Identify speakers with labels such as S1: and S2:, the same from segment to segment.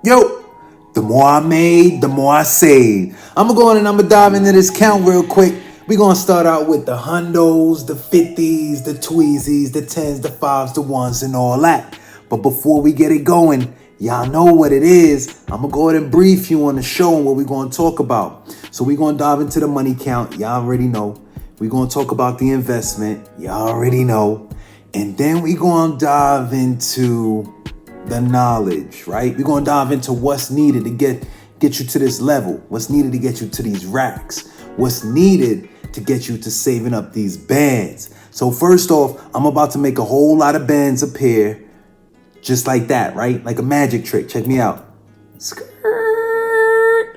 S1: Yo, the more I made, the more I saved. I'm gonna go in and I'm gonna dive into this count real quick. We're gonna start out with the hundos, the 50s, the tweezies, the 10s, the 5s, the 1s, and all that. But before we get it going, y'all know what it is. I'm gonna go ahead and brief you on the show and what we're gonna talk about. So we're gonna dive into the money count. Y'all already know. We're gonna talk about the investment. Y'all already know. And then we're gonna dive into the knowledge, right? We're gonna dive into what's needed to get you to this level, what's needed to get you to these racks, what's needed to get you to saving up these bands. So first off, I'm about to make a whole lot of bands appear just like that, right? Like a magic trick. Check me out. Skirt.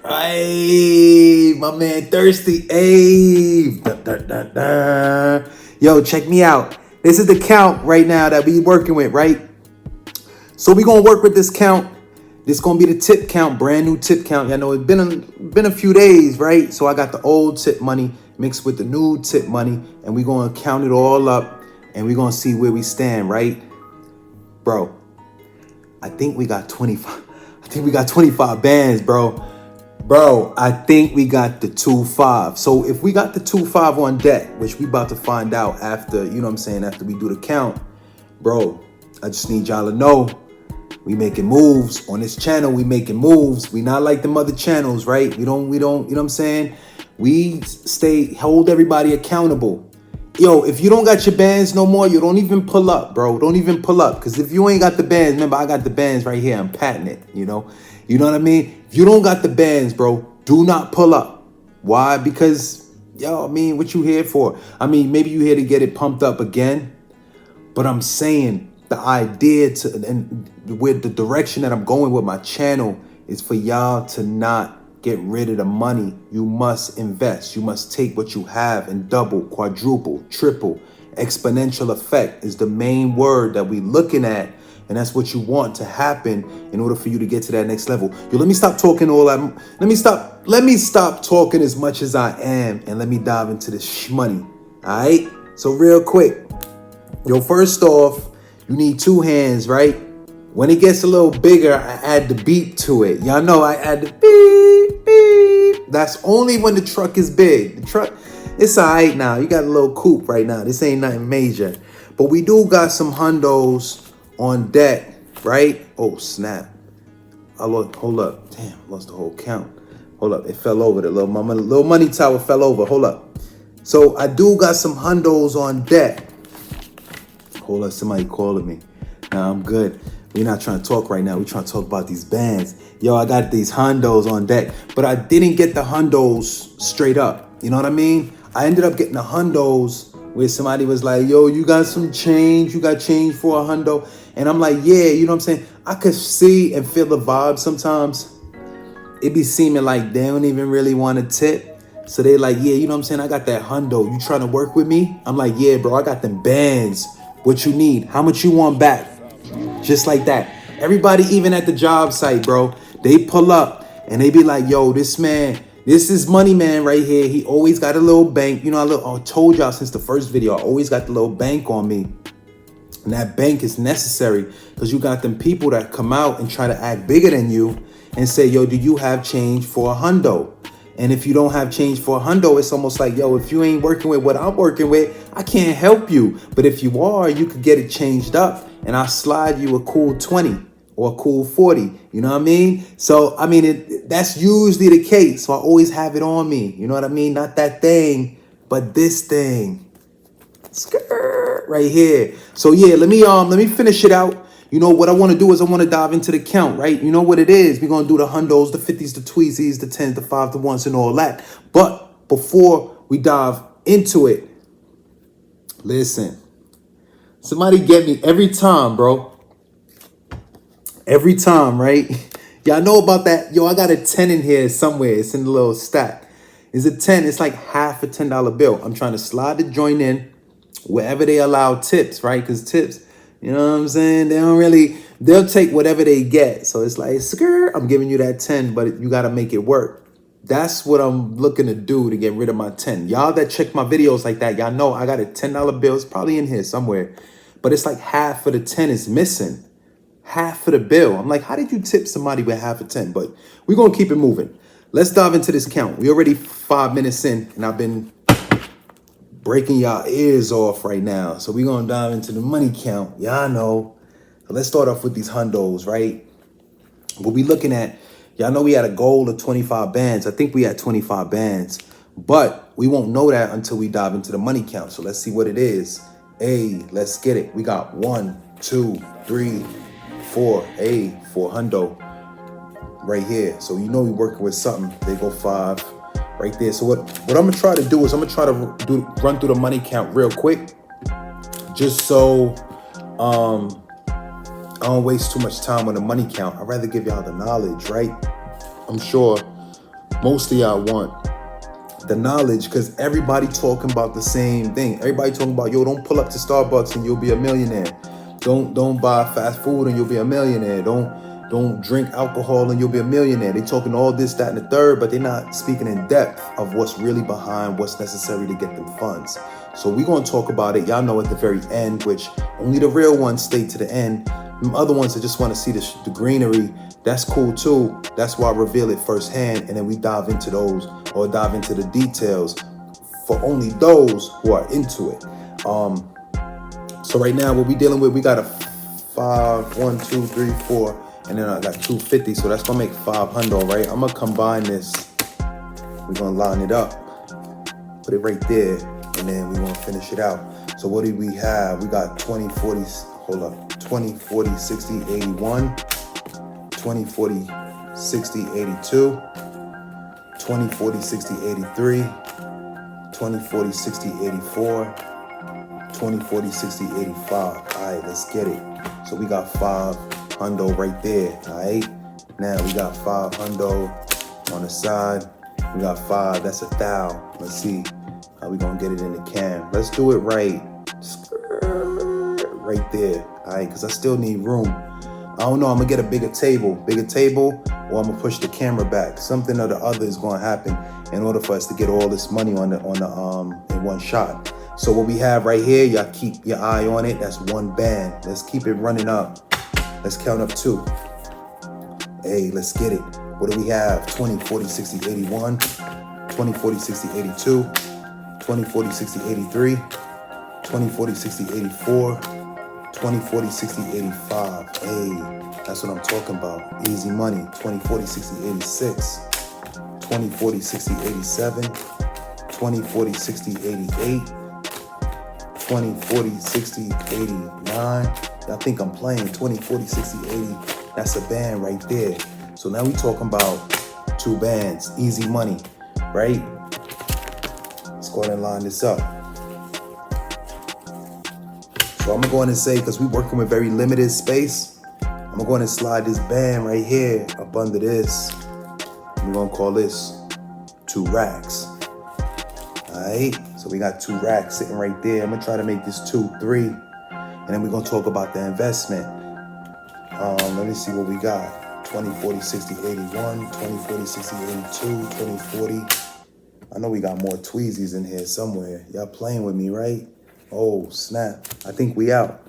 S1: Hey, my man Thirsty Ave. Da, da, da, da. Yo, check me out. This is the count right now that we working with, right? So we're gonna work with this count. This gonna be the tip count, brand new tip count. Y'all know it's been a few days, right? So I got the old tip money mixed with the new tip money, and we're gonna count it all up, and we're gonna see where we stand, right? Bro, I think we got 25. I think we got 25 bands, bro. Bro, I think we got the 2-5. So if we got the 2-5 on deck, which we about to find out after, you know what I'm saying, after we do the count, bro, I just need y'all to know. We making moves on this channel. We making moves. We not like them other channels, right? We don't, you know what I'm saying? We hold everybody accountable. Yo, if you don't got your bands no more, you don't even pull up, bro. Don't even pull up. Because if you ain't got the bands, remember, I got the bands right here. I'm patting it, you know? You know what I mean? If you don't got the bands, bro, do not pull up. Why? Because, yo, I mean, what you here for? I mean, maybe you here to get it pumped up again. But I'm saying, the idea to and with the direction that I'm going with my channel is for y'all to not get rid of the money. You must invest. You must take what you have and double, quadruple, triple. Exponential effect is the main word that we looking at. And that's what you want to happen in order for you to get to that next level. Yo, let me stop talking all that. Let me stop talking as much as I am and let me dive into this money. All right. So real quick. Yo, first off, you need two hands, right? When it gets a little bigger, I add the beat to it. Y'all know I add the beep, beep. That's only when the truck is big. The truck, it's all right now. You got a little coupe right now. This ain't nothing major. But we do got some hundos on deck, right? Oh, snap. Hold up. Damn, I lost the whole count. Hold up. It fell over. The little money tower fell over. Hold up. So I do got some hundos on deck. Hold up, somebody calling me. Nah, I'm good. We're not trying to talk right now. We're trying to talk about these bands. Yo, I got these hundos on deck, but I didn't get the hundos straight up. You know what I mean? I ended up getting the hundos where somebody was like, yo, you got some change? You got change for a hundo? And I'm like, yeah, you know what I'm saying? I could see and feel the vibe sometimes. It be seeming like they don't even really want to tip. So they like, yeah, you know what I'm saying? I got that hundo. You trying to work with me? I'm like, yeah, bro, I got them bands. What you need, how much you want back, just like that. Everybody, even at the job site, bro, they pull up and they be like, yo, this man, this is Money Man right here. He always got a little bank. You know, I told y'all since the first video, I always got the little bank on me. And that bank is necessary because you got them people that come out and try to act bigger than you and say, yo, do you have change for a hundo? And if you don't have change for a hundo, it's almost like, yo, if you ain't working with what I'm working with, I can't help you. But if you are, you could get it changed up and I'll slide you a cool 20 or a cool 40. You know what I mean? So, I mean, that's usually the case. So I always have it on me. You know what I mean? Not that thing, but this thing. Skirt right here. So yeah, let me finish it out. You know what I want to do is I want to dive into the count, right? You know what it is. We're going to do the hundos, the 50s, the tweezies, the 10s, the 5s, the 1s, and all that. But before we dive into it, listen. Somebody get me every time, bro. Every time, right? Y'all know about that. Yo, I got a 10 in here somewhere. It's in the little stack. It's a 10. It's like half a $10 bill. I'm trying to slide the joint in wherever they allow tips, right? Because tips, you know what I'm saying? They'll take whatever they get. So it's like, skirt, I'm giving you that 10, but you got to make it work. That's what I'm looking to do to get rid of my 10. Y'all that check my videos like that, y'all know I got a $10 bill. It's probably in here somewhere. But it's like half of the 10 is missing. half of the bill. I'm like, how did you tip somebody with half a 10? But we're going to keep it moving. Let's dive into this count. We already 5 minutes in, and I've been breaking y'all ears off right now. So we're going to dive into the money count. Y'all know. So let's start off with these hundos, right? What we looking at, y'all know we had a goal of 25 bands. I think we had 25 bands, but we won't know that until we dive into the money count. So let's see what it is. Hey, let's get it. We got 1, 2, 3, 4. Hey, 4 hundo right here. So you know we working with something. They go 5 right there. So what I'm gonna try to do is I'm gonna try to run through the money count real quick, just so I don't waste too much time on the money count. I'd rather give y'all the knowledge, right? I'm sure most of y'all want the knowledge because everybody talking about the same thing. Everybody talking about, yo, don't pull up to Starbucks and you'll be a millionaire. Don't buy fast food and you'll be a millionaire. Don't drink alcohol and you'll be a millionaire. They talking all this, that, and the third, but they're not speaking in depth of what's really behind what's necessary to get them funds. So we're going to talk about it. Y'all know at the very end, which only the real ones stay to the end. Them other ones that just want to see the greenery, that's cool too. That's why I reveal it firsthand, and then we dive into those or dive into the details for only those who are into it. So right now, what we dealing with, we got a 5, 1, 2, 3, 4, and then I got 250. So that's gonna make 500, right? I'm gonna combine this. We're gonna line it up, put it right there, and then we're gonna finish it out. So what do we have? We got 20, 40. Hold up. 20, 40, 60, 81, 20, 40, 60, 82, 20, 40, 60, 83, 20, 40, 60, 84, 20, 40, 60, 85. All right, let's get it. So we got 5 hundo right there, all right? Now we got 5 hundo on the side. We got 5, that's 1,000. Let's see how we gonna get it in the cam. Let's do it right. Right there, all right, because I still need room. I don't know, I'm gonna get a bigger table, or I'm gonna push the camera back. Something or the other is gonna happen in order for us to get all this money on the in one shot. So what we have right here, y'all keep your eye on it. That's 1 band. Let's keep it running up. Let's count up 2. Hey, let's get it. What do we have? 20, 40, 60, 81, 20, 40, 60, 82, 20, 40, 60, 83, 20, 40, 60, 84, 20, 40, 60, 85. Hey, that's what I'm talking about. Easy money. 20, 40, 60, 86. 20, 40, 60, 87. 20, 40, 60, 88. 20, 40, 60, 89. I think I'm playing 20, 40, 60, 80. That's a band right there. So now we talking about 2 bands. Easy money, right? Let's go ahead and line this up. So I'm gonna go in and say, because we're working with very limited space, I'm gonna go in and slide this band right here up under this. We're gonna call this 2 racks. All right, so we got 2 racks sitting right there. I'm gonna try to make this 2, 3, and then we're gonna talk about the investment. Let me see what we got. 20, 40, 60, 81, 20, 40, 60, 82, 20, 40. I know we got more Tweezies in here somewhere. Y'all playing with me, right? Oh, snap. I think we out.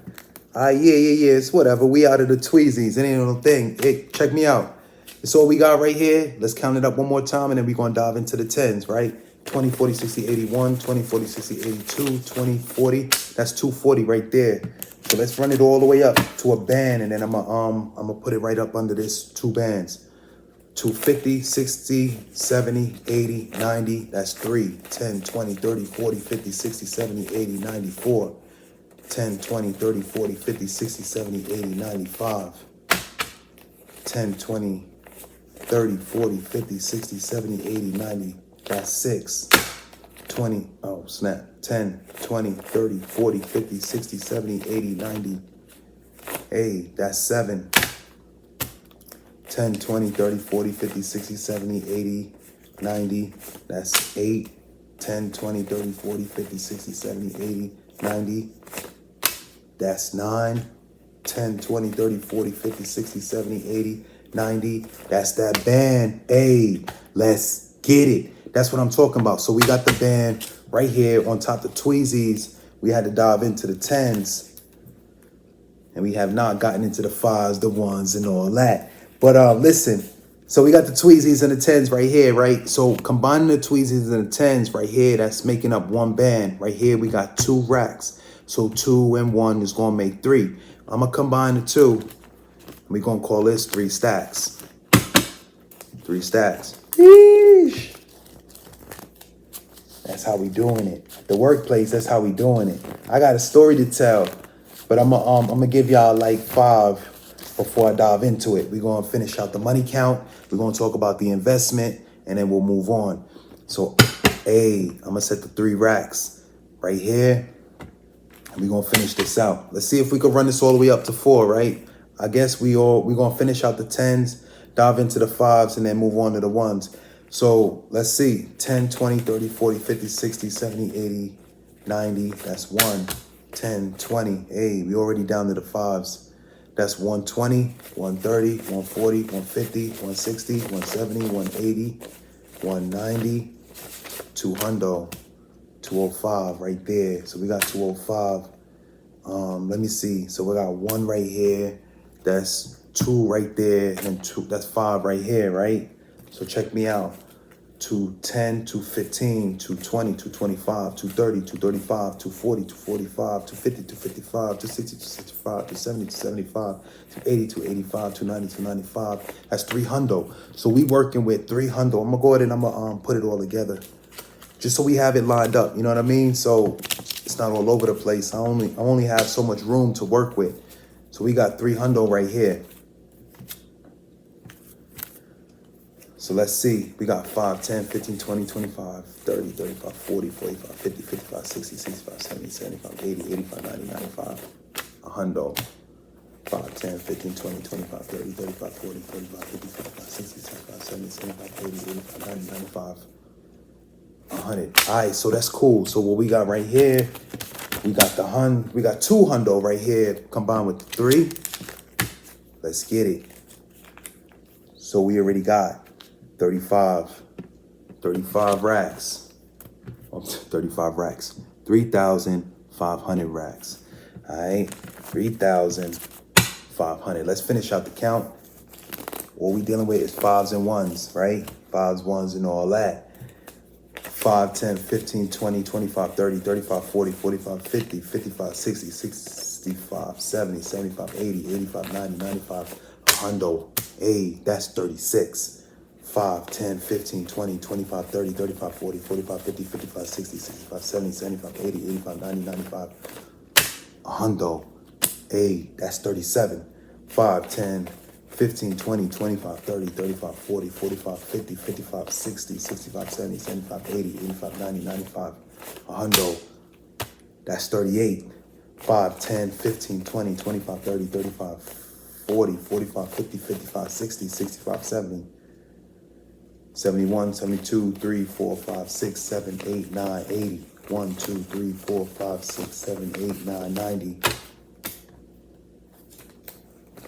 S1: Yeah. It's whatever. We out of the Tweezies. It ain't no thing. Hey, check me out. It's all we got right here. Let's count it up one more time, and then we're going to dive into the 10s, right? 20, 40, 60, 81, 20, 40, 60, 82, 20, 40. That's 240 right there. So let's run it all the way up to a band, and then I'm gonna put it right up under this 2 bands. 250, 60, 70, 80, 90, that's 3, 10, 20, 30, 40, 50, 60, 70, 80, 94, 10, 20, 30, 40, 50, 60, 70, 80, 95, 10, 20, 30, 40, 50, 60, 70, 80, 90, that's 6, 20, oh snap, 10, 20, 30, 40, 50, 60, 70, 80, 90, hey, that's 7, 10, 20, 30, 40, 50, 60, 70, 80, 90. That's 8, 10, 20, 30, 40, 50, 60, 70, 80, 90. That's 9, 10, 20, 30, 40, 50, 60, 70, 80, 90. That's that band. Hey, let's get it. That's what I'm talking about. So we got the band right here on top of Tweezies. We had to dive into the 10s. And we have not gotten into the fives, the ones, and all that. But listen, so we got the tweezies and the tens right here, right? So combining the tweezies and the tens right here, that's making up one band. Right here, we got 2 racks. So 2 and 1 is gonna make 3. I'm gonna combine the 2. We're gonna call this 3 stacks. 3 stacks. Yeesh. That's how we doing it. The workplace, that's how we doing it. I got a story to tell, but I'm gonna give y'all like 5 before I dive into it. We're gonna finish out the money count. We're gonna talk about the investment, and then we'll move on. So, I'm gonna set the 3 racks right here. And we're gonna finish this out. Let's see if we can run this all the way up to 4, right? I guess we're gonna finish out the 10s, dive into the 5s, and then move on to the 1s. So let's see, 10, 20, 30, 40, 50, 60, 70, 80, 90, that's 1, 10, 20. Hey, we already down to the 5s. That's 120, 130, 140, 150, 160, 170, 180, 190, 200, 205 right there. So we got 205. Let me see. So we got 1 right here. That's 2 right there, and 2. That's 5 right here, right? So check me out. 210, 215, 220, 225, 230, 235, 240, 245, 250, 255, 260, 265, 270, 275, 280, 285, 290, 295. That's 300. So we working with 300. I'm gonna go ahead and I'm gonna put it all together, just so we have it lined up. You know what I mean? So it's not all over the place. I only have so much room to work with. So we got 300 right here. So let's see, we got 5, 10, 15, 20, 25, 30, 35, 40, 45, 50, 55, 60, 65, 70, 75, 80, 85, 90, 95, 100. 5, 10, 15, 20, 25, 30, 35, 40, 45, 50, 55, 60, 65, 70, 75, 80, 85, 90, 95, 100. All right, so that's cool. So what we got right here, we got the we got 200 right here combined with the 3. Let's get it. So we already got 35 racks. 35 racks. 3,500 racks. All right, 3,500. Let's finish out the count. What we dealing with is 5s and 1s, right? 5s, 1s, and all that. 5, 10, 15, 20, 25, 30, 35, 40, 45, 50, 55, 60, 65, 70, 75, 80, 85, 90, 95, 100. Hey, that's 36. 5, 10, 15, 20, 25, 30, 35, 40, 45, 50, 55, 60, 65, 70, 75, 80, 85, 90, 95, 100. Hey, that's 37. 5, 10, 15, 20, 25, 30, 35, 40, 45, 50, 55, 60, 65, 70, 75, 80, 85, 90, 95, 100. That's 38. 5, 10, 15, 20, 25, 30, 35, 40, 45, 50, 55, 60, 65, 70, 71, 72, 3, 4, 5, 6, 7, 8, 9, 80. 1, 2, 3, 4, 5, 6, 7, 8, 9, 90.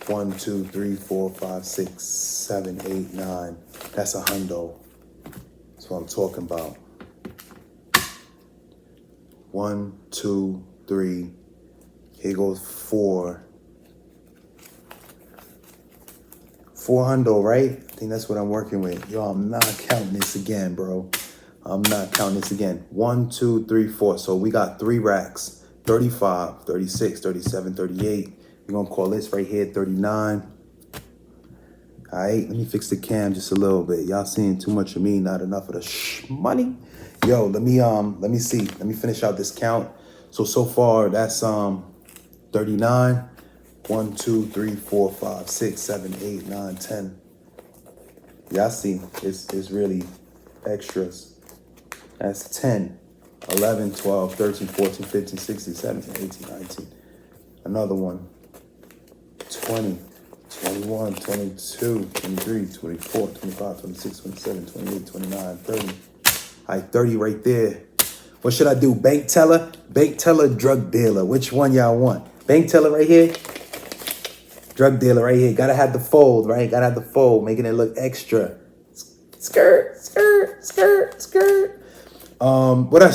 S1: 1, 2, 3, 4, 5, 6, 7, 8, 9. That's 100. That's what I'm talking about. 1, 2, 3. Here goes 4. 400, right? I think that's what I'm working with. Yo, I'm not counting this again, bro. I'm not counting this again. 1, 2, 3, 4. So we got 3 racks. 35, 36, 37, 38. We're going to call this right here 39. All right, let me fix the cam just a little bit. Y'all seeing too much of me, not enough of the money. Yo, let me see. Let me finish out this count. So far, that's 39. 1, 2, 3, 4, 5, 6, 7, 8, 9, 10. Y'all see, it's really extras. That's 10, 11, 12, 13, 14, 15, 16, 17, 18, 19. Another one. 20, 21, 22, 23, 24, 25, 26, 27, 28, 29, 30. All right, 30 right there. What should I do? Bank teller? Bank teller, drug dealer. Which one y'all want? Bank teller right here? Drug dealer right here. Gotta have the fold, right? Gotta have the fold, making it look extra. Skirt, skirt, skirt, skirt. What I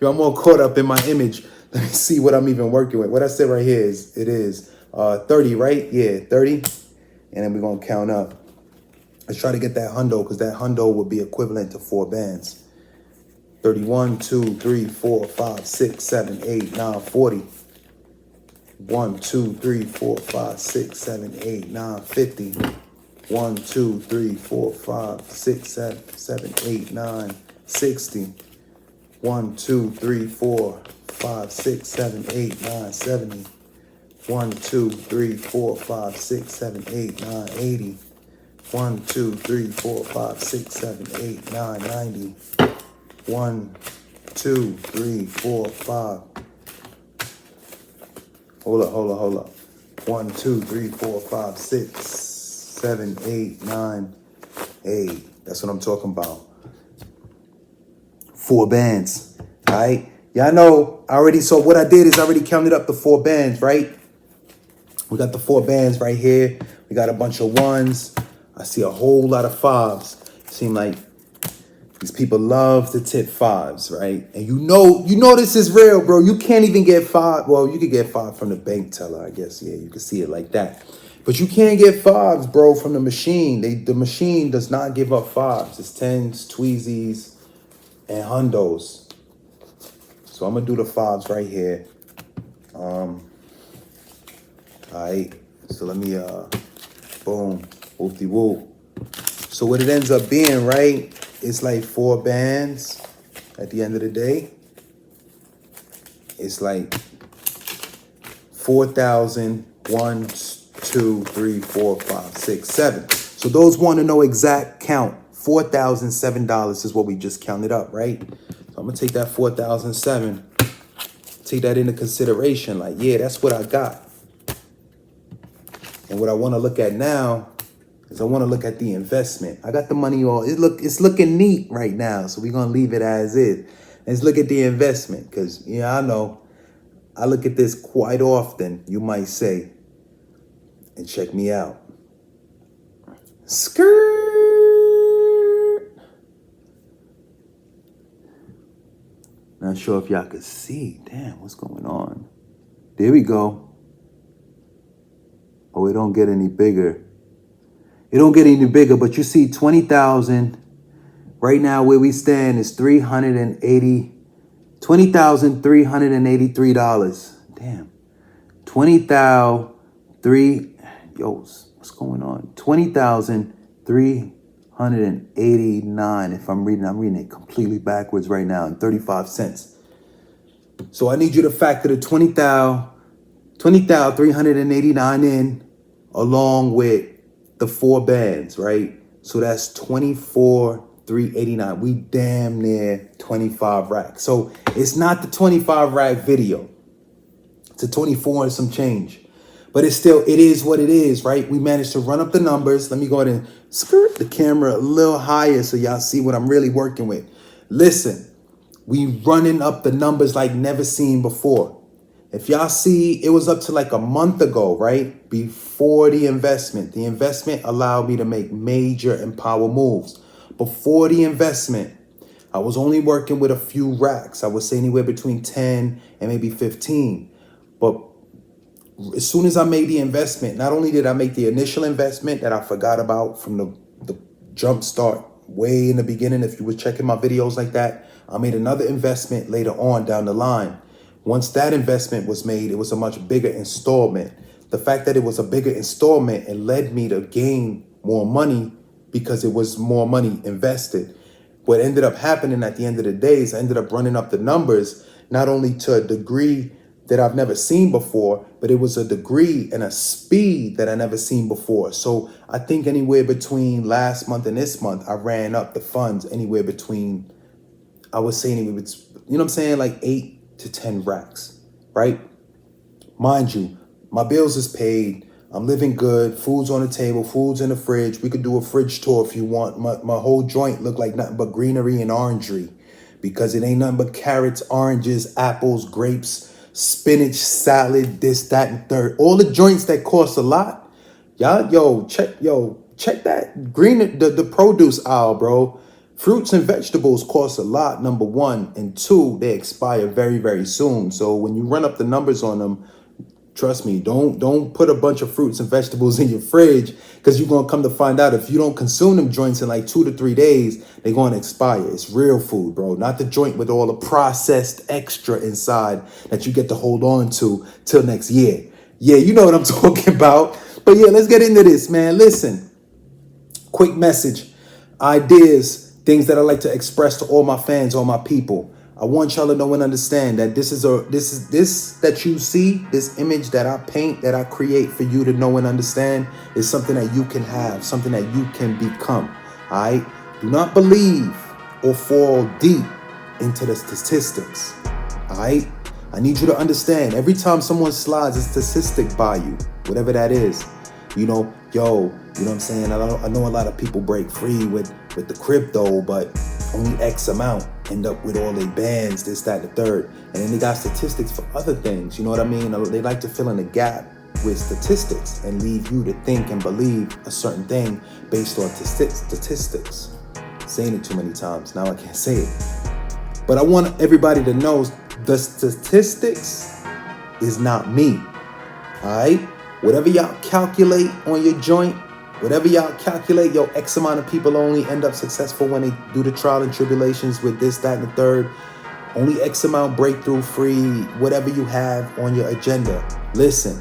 S1: Yo, I'm all caught up in my image. Let me see what I'm even working with. What I said right here is, it is 30, right? Yeah, 30. And then we're gonna count up. Let's try to get that hundo, because that hundo would be equivalent to 4 bands. 31, 2, 3, 4, 5, 6, 7, 8, 9, 40. 1, 2, 3, 4, 5, 6, 7, 8, 9, 50. 1, 2, 3, 4, 5, 6, 7, 8, 9, 60. 1, 2, 3, 4, 5, 6, 7, 8, 9, 70. 1, 2, 3, 4, 5, 6, 7, 8, 9, 80. 1, 2, 3, 4, 5, 6, 7, 8, 9, 90. 1, 2, 3, 4, 5. Hold up. 1, 2, 3, 4, 5, 6, 7, 8, 9, 8. That's what I'm talking about. 4 bands. All right. Y'all know I already. So what I did is I already counted up the 4 bands, right? We got the 4 bands right here. We got a bunch of 1s. I see a whole lot of 5s. Seem like these people love to tip 5s, right? And you know this is real, bro. You can't even get 5. Well, you could get 5 from the bank teller, I guess. Yeah, you can see it like that. But you can't get 5s, bro, from the machine. The machine does not give up 5s. It's 10s, tweezies, and hundos. So I'm gonna do the 5s right here. All right. So let me boom, whoop-de-whoop. So what it ends up being, right? It's like 4 bands at the end of the day. It's like 4,000, 1, 2, 3, 4, 5, 6, 7. So those want to know exact count. $4,007 is what we just counted up, right? So I'm gonna take that 4,007, take that into consideration. Like, yeah, that's what I got. And what I want to look at now is I want to look at the investment. I got the money all. It's looking neat right now, so we're gonna leave it as is. Let's look at the investment, because I know I look at this quite often. You might say, and check me out. Skirt. Not sure if y'all could see. Damn, what's going on? There we go. Oh, it don't get any bigger. It don't get any bigger, but you see 20,000. Right now where we stand is $20,383. Damn. 20,000, what's going on? 20,389. If I'm reading it completely backwards right now, and 35 cents. So I need you to factor the 20,389 in, along with the 4 bands, right? So that's 24,389. We damn near 25 racks. So it's not the 25 rack video. It's a 24 and some change. But it is what it is, right? We managed to run up the numbers. Let me go ahead and skirt the camera a little higher so y'all see what I'm really working with. Listen, we running up the numbers like never seen before. If y'all see, it was up to like a month ago, right? Before the investment. The investment allowed me to make major and power moves. Before the investment, I was only working with a few racks. I would say anywhere between 10 and maybe 15. But as soon as I made the investment, not only did I make the initial investment that I forgot about from the jump start way in the beginning, if you were checking my videos like that, I made another investment later on down the line. Once that investment was made, it was a much bigger installment. The fact that it was a bigger installment, it led me to gain more money because it was more money invested. What ended up happening at the end of the day is I ended up running up the numbers, not only to a degree that I've never seen before, but it was a degree and a speed that I never seen before. So I think anywhere between last month and this month, I ran up the funds anywhere between, I would say anywhere between, you know what I'm saying, like 8 to 10 racks, right? Mind you, my bills is paid. I'm living good. Food's on the table. Food's in the fridge. We could do a fridge tour if you want. My whole joint look like nothing but greenery and orangery, because it ain't nothing but carrots, oranges, apples, grapes, spinach, salad, this, that, and third. All the joints that cost a lot. Y'all, check that green, the produce aisle, bro. Fruits and vegetables cost a lot, number one. And two, they expire very, very soon. So when you run up the numbers on them, Trust me, don't put a bunch of fruits and vegetables in your fridge, because you're gonna come to find out if you don't consume them joints in like 2 to 3 days, they're gonna expire. It's real food, bro. Not the joint with all the processed extra inside that you get to hold on to till next year. Yeah, you know what I'm talking about. But yeah, let's get into this, man. Listen, quick message, ideas, things that I like to express to all my fans, all my people. I want y'all to know and understand that this that you see, this image that I paint, that I create for you to know and understand, is something that you can have, something that you can become. All right. Do not believe or fall deep into the statistics. All right. I need you to understand, every time someone slides a statistic by you, whatever that is, you know, yo, you know what I'm saying? I know a lot of people break free with the crypto, but only X amount end up with all their bands, this, that, and the third. And then they got statistics for other things. You know what I mean? They like to fill in the gap with statistics and leave you to think and believe a certain thing based on statistics. Saying it too many times, now I can't say it. But I want everybody to know the statistics is not me. All right? Whatever y'all calculate on your joint, whatever y'all calculate, yo, X amount of people only end up successful when they do the trial and tribulations with this, that, and the third. Only X amount breakthrough free, whatever you have on your agenda. Listen,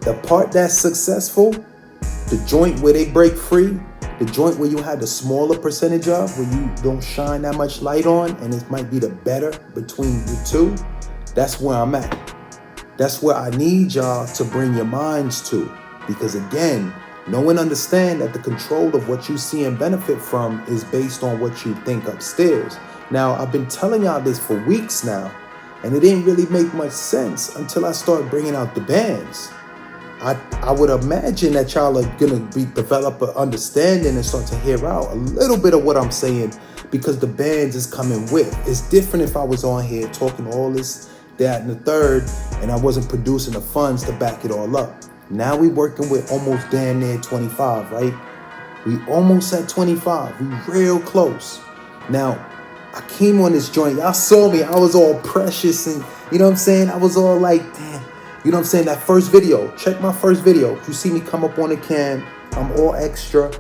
S1: the part that's successful, the joint where they break free, the joint where you had the smaller percentage of, where you don't shine that much light on, and it might be the better between the two, that's where I'm at. That's where I need y'all to bring your minds to. Because again, know and understand that the control of what you see and benefit from is based on what you think upstairs. Now, I've been telling y'all this for weeks now, and it didn't really make much sense until I started bringing out the bands. I would imagine that y'all are gonna develop an understanding and start to hear out a little bit of what I'm saying, because the bands is coming with. It's different if I was on here talking all this, that, and the third, and I wasn't producing the funds to back it all up. Now we working with almost damn near 25, right? We almost at 25. We real close. Now, I came on this joint. Y'all saw me. I was all precious and, you know what I'm saying? I was all like, damn. You know what I'm saying? That first video. Check my first video. You see me come up on the cam. I'm all extra.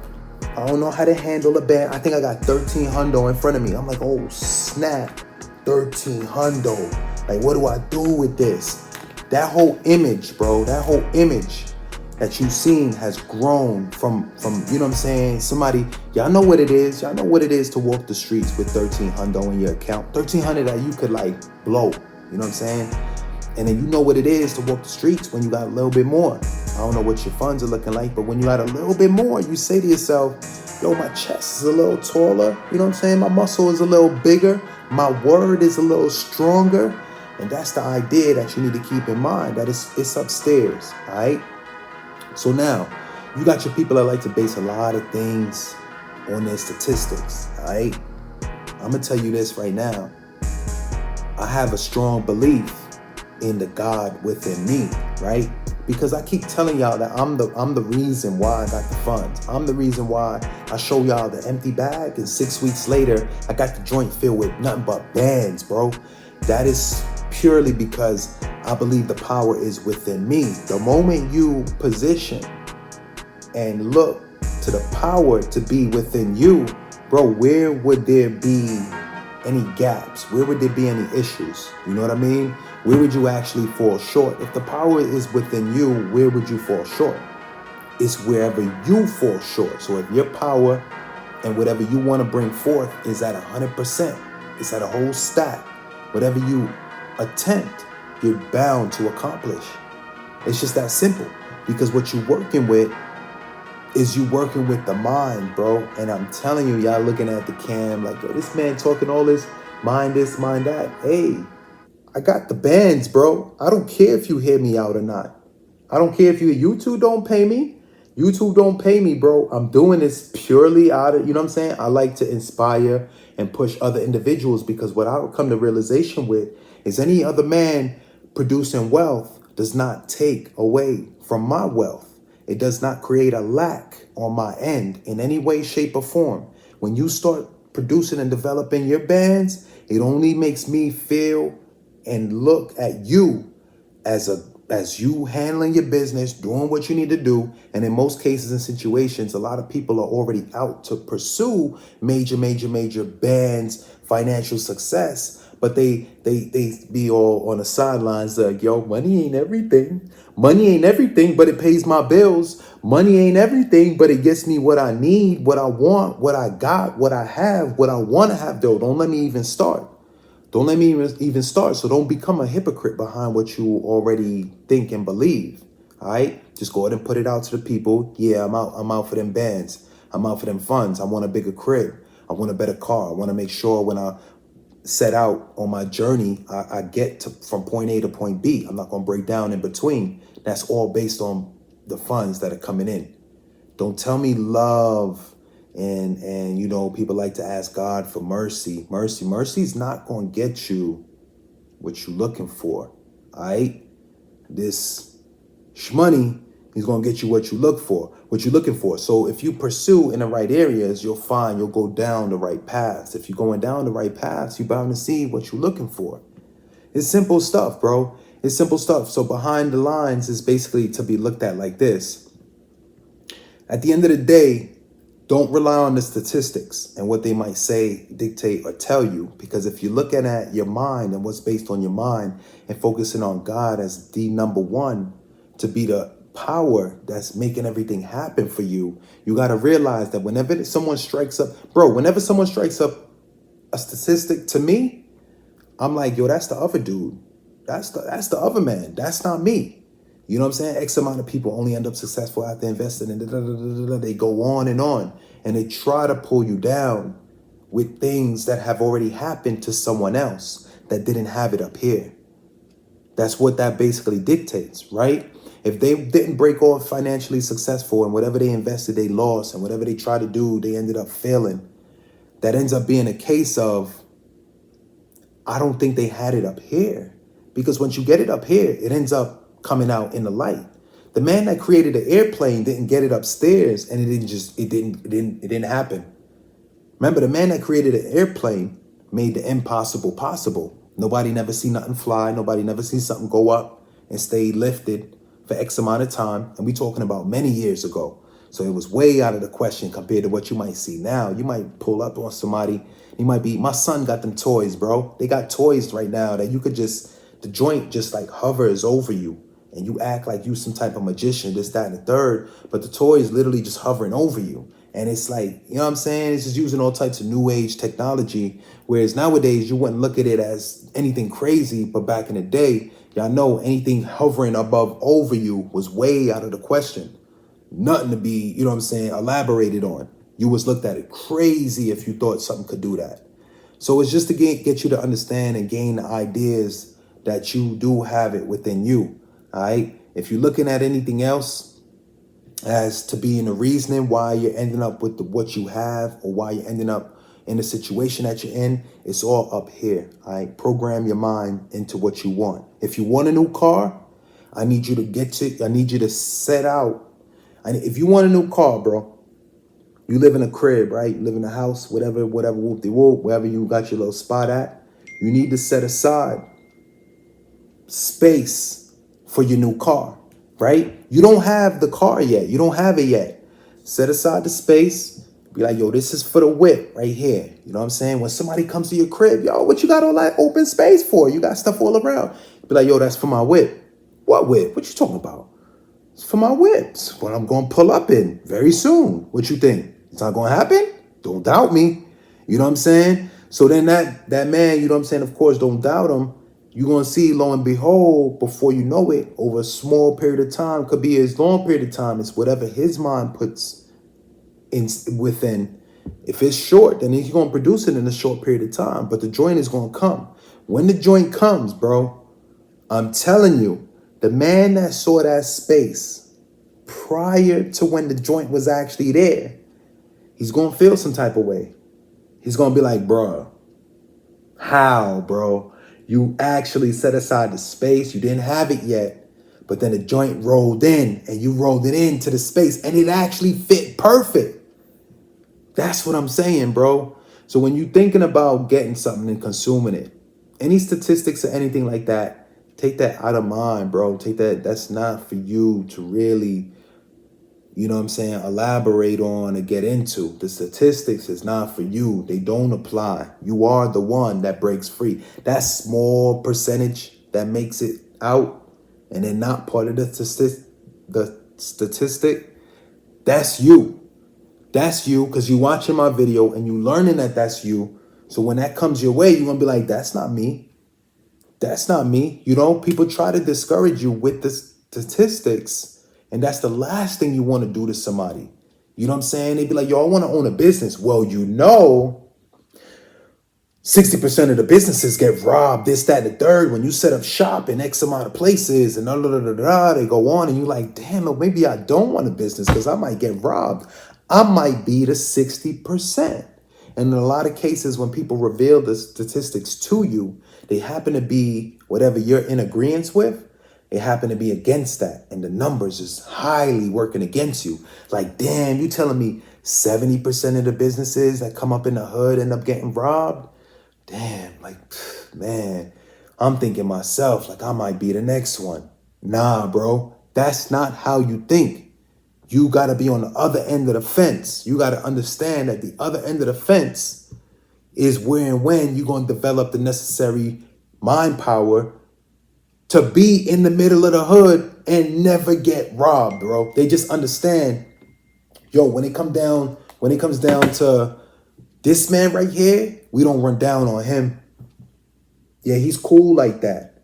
S1: I don't know how to handle a band. I think I got 13 hundo in front of me. I'm like, oh, snap. 13 hundo. Like, what do I do with this? That whole image, bro, that whole image that you've seen has grown from, you know what I'm saying? Somebody, y'all know what it is. Y'all know what it is to walk the streets with 13 hundo in your account. 1300 that you could like blow, you know what I'm saying? And then you know what it is to walk the streets when you got a little bit more. I don't know what your funds are looking like, but when you got a little bit more, you say to yourself, yo, my chest is a little taller. You know what I'm saying? My muscle is a little bigger. My word is a little stronger. And that's the idea that you need to keep in mind, that it's upstairs, all right? So now, you got your people that like to base a lot of things on their statistics, all right? I'm going to tell you this right now. I have a strong belief in the God within me, right? Because I keep telling y'all that I'm the reason why I got the funds. I'm the reason why I show y'all the empty bag, and 6 weeks later, I got the joint filled with nothing but bands, bro. That is purely because I believe the power is within me. The moment you position and look to the power to be within you, bro, where would there be any gaps? Where would there be any issues? You know what I mean? Where would you actually fall short? If the power is within you, where would you fall short? It's wherever you fall short. So if your power and whatever you want to bring forth is at 100%, it's at a whole stack, whatever you attempt, you're bound to accomplish. It's just that simple. Because what you're working with is you working with the mind, bro. And I'm telling you, y'all looking at the cam like, yo, this man talking all this, mind this, mind that. Hey, I got the bands, bro. I don't care if you hear me out or not. I don't care if YouTube don't pay me. YouTube don't pay me, bro. I'm doing this purely out of, you know what I'm saying? I like to inspire and push other individuals, because what I'll come to realization with is any other man producing wealth does not take away from my wealth. It does not create a lack on my end in any way, shape, or form. When you start producing and developing your bands, it only makes me feel and look at you as a as you handling your business, doing what you need to do, and in most cases and situations, a lot of people are already out to pursue major bands, financial success, but they be all on the sidelines like, yo, money ain't everything. Money ain't everything, but it pays my bills. Money ain't everything, but it gets me what I need, what I want, what I got, what I have, what I want to have, though. Don't let me even start. Don't let me even start. So don't become a hypocrite behind what you already think and believe. All right. Just go ahead and put it out to the people. Yeah, I'm out. I'm out for them bands. I'm out for them funds. I want a bigger crib. I want a better car. I want to make sure when I set out on my journey, I get to from point A to point B. I'm not going to break down in between. That's all based on the funds that are coming in. Don't tell me love and you know, people like to ask God for mercy. Mercy's not going to get you what you're looking for. All right? This shmoney is going to get you what you look for, what you're looking for. So if you pursue in the right areas, you'll find you'll go down the right paths. If you're going down the right paths, you're bound to see what you're looking for. It's simple stuff, bro. It's simple stuff. So behind the lines is basically to be looked at like this. At the end of the day, don't rely on the statistics and what they might say, dictate, or tell you. Because if you're looking at your mind and what's based on your mind and focusing on God as the number one to be the power that's making everything happen for you, you got to realize that whenever someone strikes up, bro, whenever someone strikes up a statistic to me, I'm like, yo, that's the other dude. That's the other man. That's not me. You know what I'm saying? X amount of people only end up successful after investing and they go on and they try to pull you down with things that have already happened to someone else that didn't have it up here. That's what that basically dictates, right? If they didn't break off financially successful and whatever they invested, they lost, and whatever they tried to do, they ended up failing. That ends up being a case of, I don't think they had it up here. Because once you get it up here, it ends up coming out in the light. The man that created the airplane didn't get it upstairs, and it didn't happen. Remember, the man that created the airplane made the impossible possible. Nobody never seen nothing fly. Nobody never seen something go up and stay lifted for X amount of time. And we talking about many years ago. So it was way out of the question compared to what you might see now. You might pull up on somebody. You might be, my son got them toys, bro. They got toys right now that you could just, the joint just like hovers over you. And you act like you some type of magician, this, that, and the third. But the toy is literally just hovering over you. And it's like, you know what I'm saying? It's just using all types of new age technology. Whereas nowadays, you wouldn't look at it as anything crazy. But back in the day, y'all know anything hovering above over you was way out of the question. Nothing to be, you know what I'm saying, elaborated on. You was looked at it crazy if you thought something could do that. So it's just to get you to understand and gain the ideas that you do have it within you. All right. If you're looking at anything else as to being the reasoning why you're ending up with what you have or why you're ending up in the situation that you're in, it's all up here. All right. Program your mind into what you want. If you want a new car, I need you to set out. And if you want a new car, bro, you live in a crib, right? You live in a house, whatever, whoop-de-whoop, wherever you got your little spot at, you need to set aside space for your new car, right? You don't have the car yet. You don't have it yet. Set aside the space. Be like, yo, this is for the whip right here. You know what I'm saying? When somebody comes to your crib, yo, what you got all that open space for? You got stuff all around. Be like, yo, that's for my whip. What whip? What you talking about? It's for my whips. What I'm going to pull up in very soon. What you think? It's not going to happen? Don't doubt me. You know what I'm saying? So then that man, you know what I'm saying? Of course, don't doubt him. You're going to see, lo and behold, before you know it, over a small period of time, could be as long period of time, it's whatever his mind puts in within. If it's short, then he's going to produce it in a short period of time, but the joint is going to come. When the joint comes, bro, I'm telling you, the man that saw that space prior to when the joint was actually there, he's going to feel some type of way. He's going to be like, bro, how, bro? You actually set aside the space. You didn't have it yet, but then the joint rolled in and you rolled it into the space and it actually fit perfect. That's what I'm saying, bro. So when you're thinking about getting something and consuming it, any statistics or anything like that, Take that out of mind, bro. Take that. That's not for you to really, you know what I'm saying, elaborate on and get into. The statistics is not for you. They don't apply. You are the one that breaks free. That small percentage that makes it out and then not part of the statistic, that's you. That's you, because you watching my video and you learning that that's you. So when that comes your way, you're going to be like, that's not me. That's not me. You know, people try to discourage you with the statistics, and that's the last thing you want to do to somebody. You know what I'm saying? They'd be like, yo, I want to own a business. Well, 60% of the businesses get robbed, this, that, and the third. When you set up shop in X amount of places and they go on, and you're like, damn, well, maybe I don't want a business because I might get robbed. I might be the 60%. And in a lot of cases, when people reveal the statistics to you, they happen to be whatever you're in agreement with. They happen to be against that. And the numbers is highly working against you. Like, damn, you telling me 70% of the businesses that come up in the hood end up getting robbed? Damn, like, man, I'm thinking myself, like, I might be the next one. Nah, bro, that's not how you think. You got to be on the other end of the fence. You got to understand that the other end of the fence is where and when you're going to develop the necessary mind power to be in the middle of the hood and never get robbed, bro. They just understand, yo, when it comes down to this man right here, we don't run down on him. Yeah, he's cool like that.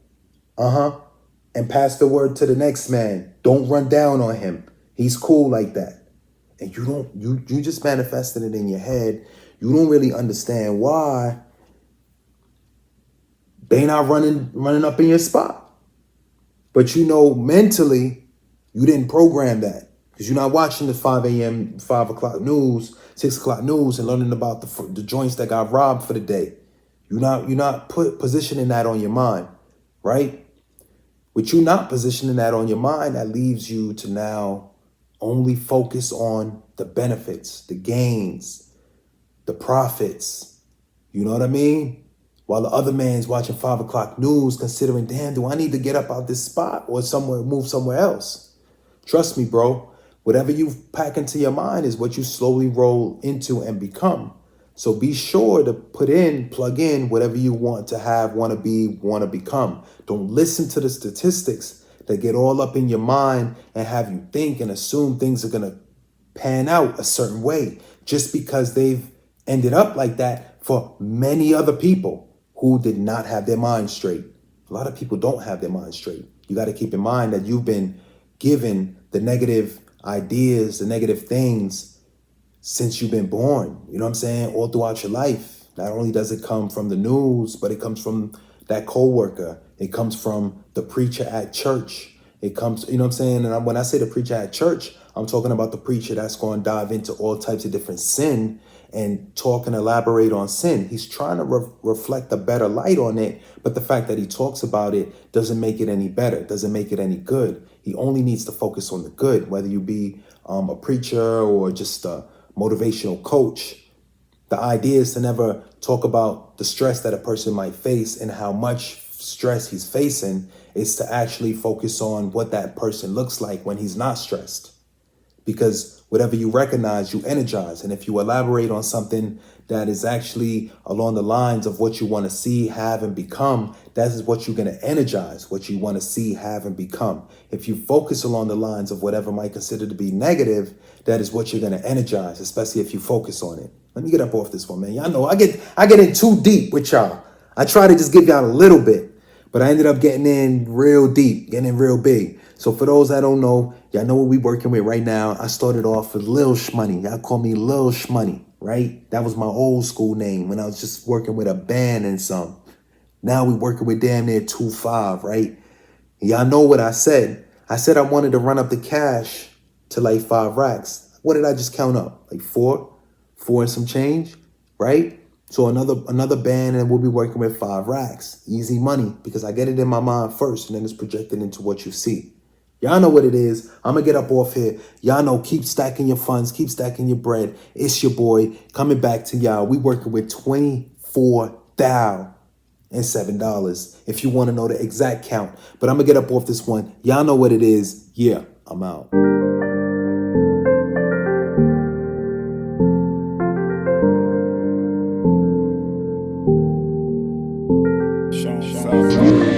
S1: And pass the word to the next man. Don't run down on him. He's cool like that. And you just manifested it in your head. You don't really understand why they not running up in your spot. But you know, mentally, you didn't program that. Because you're not watching the 5 a.m., 5 o'clock news, 6 o'clock news and learning about the joints that got robbed for the day. You're not positioning that on your mind, right? With you not positioning that on your mind, that leaves you to now only focus on the benefits, the gains, the profits. You know what I mean? While the other man's watching 5 o'clock news, considering, damn, do I need to get up out this spot or move somewhere else? Trust me, bro. Whatever you pack into your mind is what you slowly roll into and become. So be sure to plug in whatever you want to have, want to be, want to become. Don't listen to the statistics that get all up in your mind and have you think and assume things are going to pan out a certain way just because they've ended up like that for many other people who did not have their mind straight. A lot of people don't have their mind straight. You got to keep in mind that you've been given the negative ideas, the negative things since you've been born. You know what I'm saying? All throughout your life. Not only does it come from the news, but it comes from that coworker. It comes from the preacher at church. It comes, you know what I'm saying? And when I say the preacher at church, I'm talking about the preacher that's going to dive into all types of different sin and talk and elaborate on sin. He's trying to reflect a better light on it, but the fact that he talks about it doesn't make it any better, doesn't make it any good. He only needs to focus on the good, whether you be a preacher or just a motivational coach. The idea is to never talk about the stress that a person might face and how much stress he's facing. Is to actually focus on what that person looks like when he's not stressed. Because whatever you recognize, you energize. And if you elaborate on something that is actually along the lines of what you want to see, have, and become, that is what you're going to energize, what you want to see, have, and become. If you focus along the lines of whatever might consider to be negative, that is what you're going to energize, especially if you focus on it. Let me get up off this one, man. Y'all know I get in too deep with y'all. I try to just give y'all a little bit, but I ended up getting in real deep, getting in real big. So for those that don't know, y'all know what we working with right now. I started off with Lil Shmoney. Y'all call me Lil Shmoney, right? That was my old school name when I was just working with a band and some. Now we working with damn near 2-5, right? And y'all know what I said. I said I wanted to run up the cash to like 5 racks. What did I just count up? Like 4 and some change, right? So another band, and we'll be working with 5 racks. Easy money, because I get it in my mind first, and then it's projected into what you see. Y'all know what it is. I'm going to get up off here. Y'all know, keep stacking your funds, keep stacking your bread. It's your boy coming back to y'all. We working with 24 thou. and $7 if you want to know the exact count. But I'm gonna get up off this one. Y'all know what it is. Yeah, I'm out.
S2: Sean South.